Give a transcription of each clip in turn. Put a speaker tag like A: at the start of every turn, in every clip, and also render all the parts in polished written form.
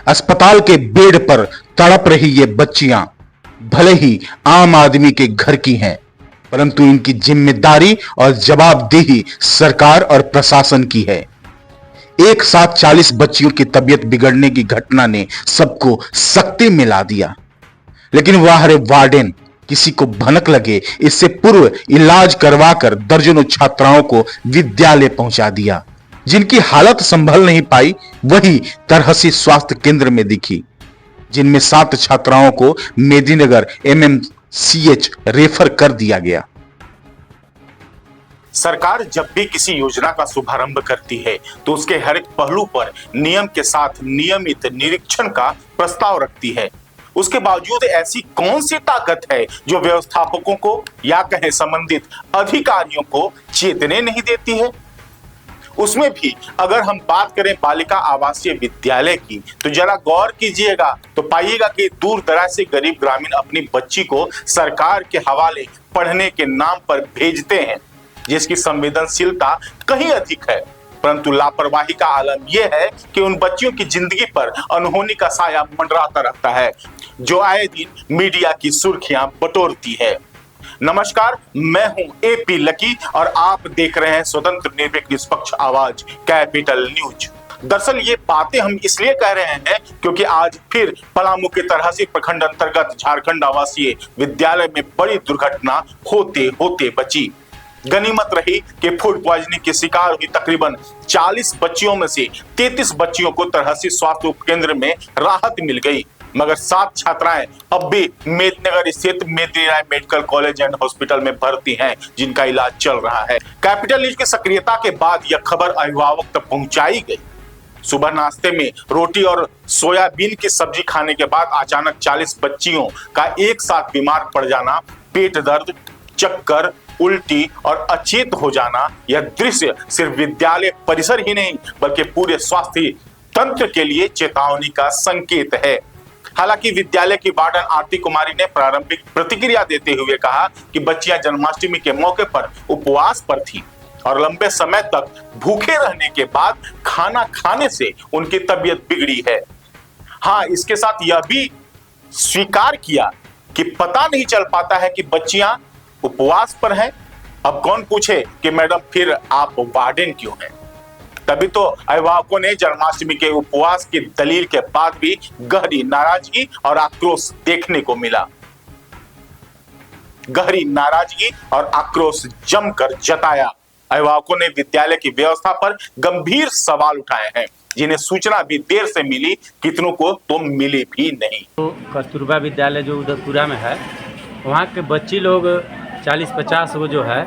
A: अस्पताल के बेड पर तड़प रही ये बच्चियां भले ही आम आदमी के घर की हैं, परंतु इनकी जिम्मेदारी और जवाबदेही सरकार और प्रशासन की है। एक साथ 40 बच्चियों की तबीयत बिगड़ने की घटना ने सबको सख्ती में ला दिया, लेकिन वह वार्डन किसी को भनक लगे इससे पूर्व इलाज करवाकर दर्जनों छात्राओं को विद्यालय पहुंचा दिया। जिनकी हालत संभल नहीं पाई वही तरहसी स्वास्थ्य केंद्र में दिखी, जिनमें 7 छात्राओं को मेदिनीनगर एमएमसीएच रेफर कर दिया गया।
B: सरकार जब भी किसी योजना का शुभारंभ करती है तो उसके हर एक पहलू पर नियम के साथ नियमित निरीक्षण का प्रस्ताव रखती है। उसके बावजूद ऐसी कौन सी ताकत है जो व्यवस्थापकों को या कहें संबंधित अधिकारियों को चेतने नहीं देती है? उसमें भी अगर हम बात करें बालिका आवासीय विद्यालय की तो जरा गौर कीजिएगा तो पाइएगा कि दूर दराज से गरीब ग्रामीण अपनी बच्ची को सरकार के हवाले पढ़ने के नाम पर भेजते हैं, जिसकी संवेदनशीलता कहीं अधिक है, परंतु लापरवाही का आलम यह है कि उन बच्चियों की जिंदगी पर अनहोनी का साया मंडराता रहता है, जो आए दिन मीडिया की सुर्खियां बटोरती है। नमस्कार, मैं हूं एपी लकी और आप देख रहे हैं स्वतंत्र निर्भीक निष्पक्ष आवाज कैपिटल न्यूज। दरअसल ये बातें हम इसलिए कह रहे हैं क्योंकि आज फिर पलामू के तरहसी प्रखंड अंतर्गत झारखंड आवासीय विद्यालय में बड़ी दुर्घटना होते होते बची। गनीमत रही कि फूड पॉइजनिंग की शिकार हुई तकरीबन 40 बच्चियों में से 33 बच्चियों को तरहसी स्वास्थ्य उपकेंद्र में राहत मिल गई, मगर 7 छात्राएं अब भी मेदिनीनगर स्थित Medini Rai medical college and hospital में भर्ती हैं, जिनका इलाज चल रहा है। कैपिटल न्यूज की सक्रियता के बाद यह खबर अभिभावक तक पहुंचाई गई। सुबह नाश्ते में रोटी और सोयाबीन की सब्जी खाने के बाद अचानक 40 बच्चियों का एक साथ बीमार पड़ जाना, पेट दर्द, चक्कर, उल्टी और अचेत हो जाना, यह दृश्य सिर्फ विद्यालय परिसर ही नहीं बल्कि पूरे स्वास्थ्य तंत्र के लिए चेतावनी का संकेत है। हालांकि विद्यालय की वार्डन आरती कुमारी ने प्रारंभिक प्रतिक्रिया देते हुए कहा कि बच्चियां जन्माष्टमी के मौके पर उपवास पर थी और लंबे समय तक भूखे रहने के बाद खाना खाने से उनकी तबीयत बिगड़ी है। हाँ, इसके साथ यह भी स्वीकार किया कि पता नहीं चल पाता है कि बच्चियां उपवास पर हैं। अब कौन पूछे कि मैडम फिर आप वार्डन क्यों हैं? तभी तो अभिभावकों ने जन्माष्टमी के उपवास की दलील के बाद भी गहरी नाराजगी और आक्रोश देखने को मिला। गहरी नाराजगी और आक्रोश जमकर जताया। अभिभावकों ने विद्यालय की व्यवस्था पर गंभीर सवाल उठाए हैं, जिन्हें सूचना भी देर से मिली, कितनों को तो मिली भी नहीं।
C: तो कस्तूरबा विद्यालय जो उदयपुरा में है, वहाँ के बच्ची लोग 40-50 वो जो है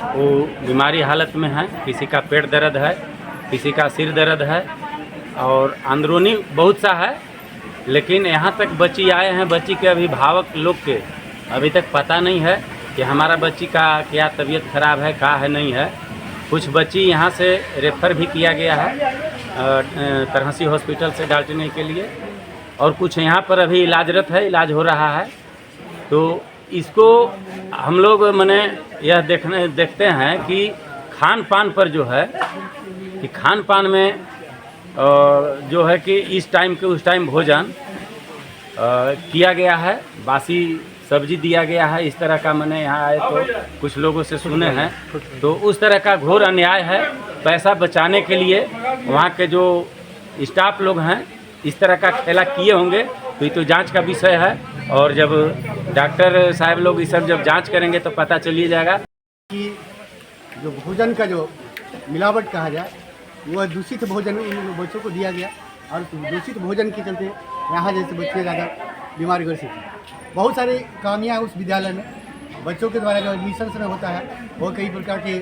C: वो बीमारी हालत में है। किसी का पेट दर्द है, किसी का सिर दर्द है और अंदरूनी बहुत सा है। लेकिन यहाँ तक बच्ची आए हैं, बच्ची के अभिभावक लोग के अभी तक पता नहीं है कि हमारा बच्ची का क्या तबीयत खराब है, का है नहीं है। कुछ बच्ची यहाँ से रेफ़र भी किया गया है तरहसी हॉस्पिटल से डाल्टने के लिए, और कुछ यहाँ पर अभी इलाजरत है, इलाज हो रहा है। तो इसको हम लोग माने यह देखते हैं कि खान पान पर जो है कि खान पान में जो है कि इस टाइम के उस टाइम भोजन किया गया है, बासी सब्जी दिया गया है। इस तरह का मैंने यहाँ आए तो कुछ लोगों से सुने हैं, तो उस तरह का घोर अन्याय है। पैसा बचाने के लिए वहाँ के जो स्टाफ लोग हैं इस तरह का खेला किए होंगे, तो ये तो जांच का विषय है। और जब डॉक्टर साहब लोग ये सब जब जांच करेंगे तो पता चलिए जाएगा
D: कि जो भोजन का जो मिलावट कहा जाए वह दूषित भोजन इन बच्चों को दिया गया, और दूषित भोजन के चलते यहाँ जैसे बच्चे ज़्यादा बीमार ग्रसित हैं। बहुत सारी खामियाँ उस विद्यालय में बच्चों के द्वारा जो एडमिशन में होता है वो कई प्रकार के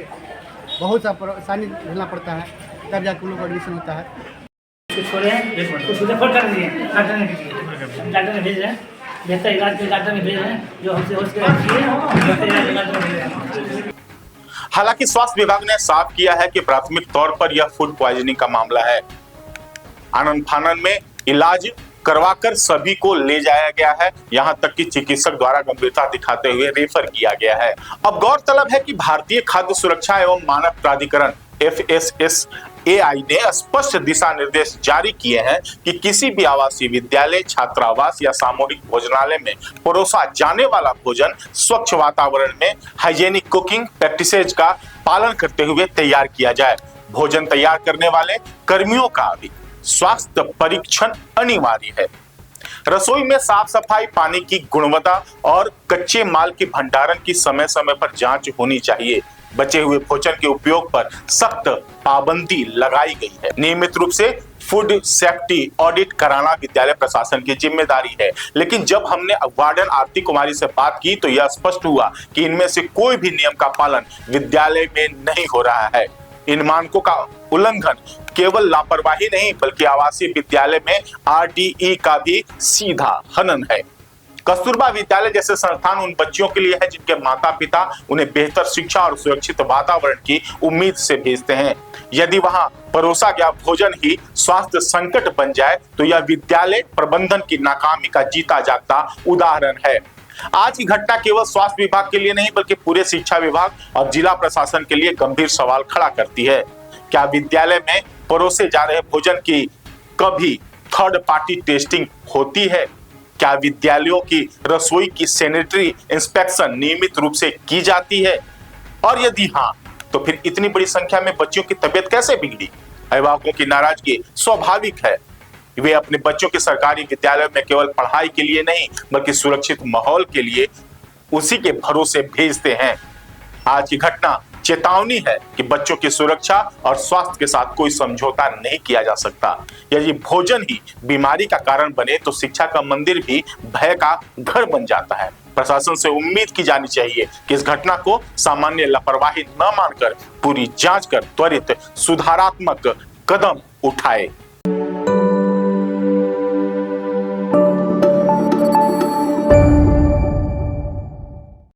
D: बहुत सा परेशानी झेलना पड़ता है, तब जाकर लोग एडमिशन होता है।
E: डॉक्टर ने भेज रहे हैं, बेहतर इलाज के डॉक्टर में भेज रहे हैं, जो हमसे हो सके।
B: हालांकि स्वास्थ्य विभाग ने साफ किया है कि प्राथमिक तौर पर यह फूड पॉइजनिंग का मामला है। आनन फानन में इलाज करवाकर सभी को ले जाया गया है, यहां तक कि चिकित्सक द्वारा गंभीरता दिखाते हुए रेफर किया गया है। अब गौरतलब है कि भारतीय खाद्य सुरक्षा एवं मानक प्राधिकरण FSSAI एआई ने स्पष्ट दिशा निर्देश जारी किए हैं कि किसी भी आवासीय विद्यालय, छात्रावास या सामूहिक भोजनालय में परोसा जाने वाला भोजन स्वच्छ वातावरण में हाइजेनिक कुकिंग प्रैक्टिसेज का पालन करते हुए तैयार किया जाए। भोजन तैयार करने वाले कर्मियों का भी स्वास्थ्य परीक्षण अनिवार्य है। रसोई में साफ सफाई, पानी की गुणवत्ता और कच्चे माल के भंडारण की समय समय पर जांच होनी चाहिए। बचे हुए भोजन के उपयोग पर सख्त पाबंदी लगाई गई है। नियमित रूप से फूड सेफ्टी ऑडिट कराना विद्यालय प्रशासन की जिम्मेदारी है। लेकिन जब हमने वार्डन आरती कुमारी से बात की तो यह स्पष्ट हुआ कि इनमें से कोई भी नियम का पालन विद्यालय में नहीं हो रहा है। इन मानकों का उल्लंघन केवल लापरवाही नहीं बल्कि आवासीय विद्यालय में आरटीई का भी सीधा हनन है। कस्तूरबा विद्यालय जैसे संस्थान उन बच्चियों के लिए है जिनके माता पिता उन्हें बेहतर शिक्षा और सुरक्षित वातावरण की उम्मीद से भेजते हैं। यदि वहां परोसा गया भोजन ही स्वास्थ्य संकट बन जाए तो यह विद्यालय प्रबंधन की नाकामी का जीता जागता उदाहरण है। आज की घटना केवल स्वास्थ्य विभाग के लिए नहीं बल्कि पूरे शिक्षा विभाग और जिला प्रशासन के लिए गंभीर सवाल खड़ा करती है। क्या विद्यालय में परोसे जा रहे भोजन की कभी थर्ड पार्टी टेस्टिंग होती है? क्या विद्यालयों की रसोई की सैनिटरी इंस्पेक्शन नियमित रूप से की जाती है? और यदि हाँ, तो फिर इतनी बड़ी संख्या में बच्चों की तबीयत कैसे बिगड़ी? अभिभावकों की नाराजगी स्वाभाविक है। वे अपने बच्चों के सरकारी विद्यालय में केवल पढ़ाई के लिए नहीं बल्कि सुरक्षित माहौल के लिए उसी के भरोसे भेजते हैं। आज की घटना चेतावनी है कि बच्चों की सुरक्षा और स्वास्थ्य के साथ कोई समझौता नहीं किया जा सकता। यदि भोजन ही बीमारी का कारण बने तो शिक्षा का मंदिर भी भय का घर बन जाता है। प्रशासन से उम्मीद की जानी चाहिए कि इस घटना को सामान्य लापरवाही न मानकर पूरी जांच कर त्वरित सुधारात्मक कदम उठाए।